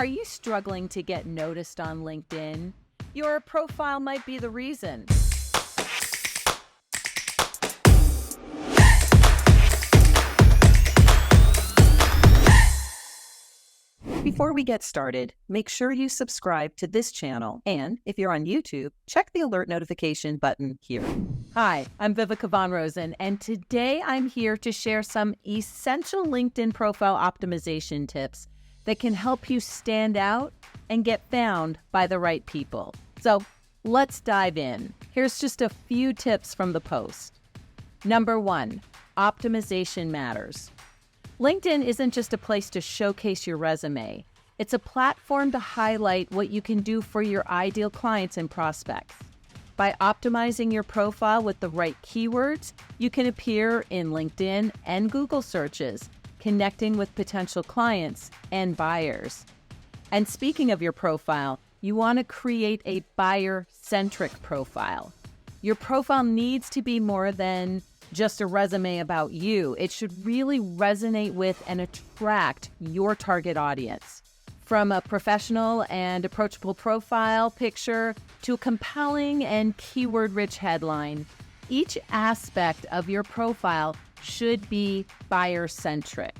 Are you struggling to get noticed on LinkedIn? Your profile might be the reason. Before we get started, make sure you subscribe to this channel. And if you're on YouTube, check the alert notification button here. Hi, I'm Viveka Von Rosen, and today I'm here to share some essential LinkedIn profile optimization tips that can help you stand out and get found by the right people. So let's dive in. Here's just a few tips from the post. Number 1, optimization matters. LinkedIn isn't just a place to showcase your resume. It's a platform to highlight what you can do for your ideal clients and prospects. By optimizing your profile with the right keywords, you can appear in LinkedIn and Google searches, connecting with potential clients and buyers. And speaking of your profile, you want to create a buyer-centric profile. Your profile needs to be more than just a resume about you. It should really resonate with and attract your target audience. From a professional and approachable profile picture to a compelling and keyword-rich headline, each aspect of your profile should be buyer-centric.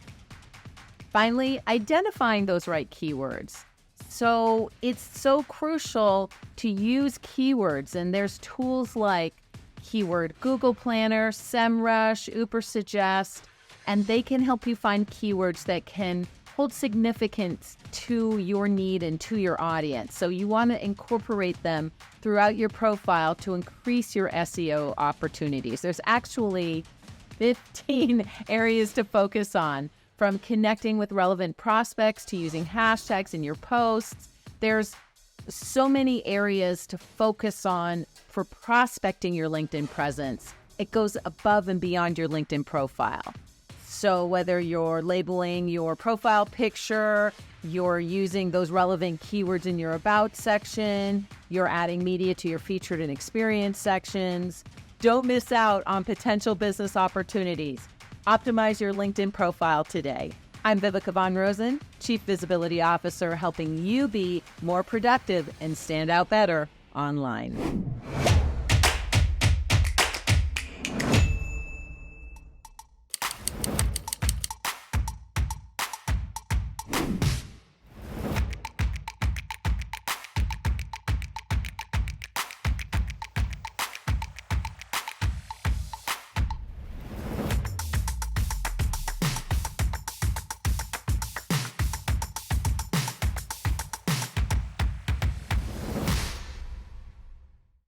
Finally, identifying those right keywords. So it's so crucial to use keywords, and there's tools like Keyword Google Planner, SEMrush, Ubersuggest, and they can help you find keywords that can hold significance to your need and to your audience. So you want to incorporate them throughout your profile to increase your SEO opportunities. There's actually 15 areas to focus on, from connecting with relevant prospects to using hashtags in your posts. There's so many areas to focus on for prospecting your LinkedIn presence. It goes above and beyond your LinkedIn profile. So whether you're labeling your profile picture, you're using those relevant keywords in your About section, you're adding media to your Featured and Experience sections, don't miss out on potential business opportunities. Optimize your LinkedIn profile today. I'm Viveka Von Rosen, Chief Visibility Officer, helping you be more productive and stand out better online.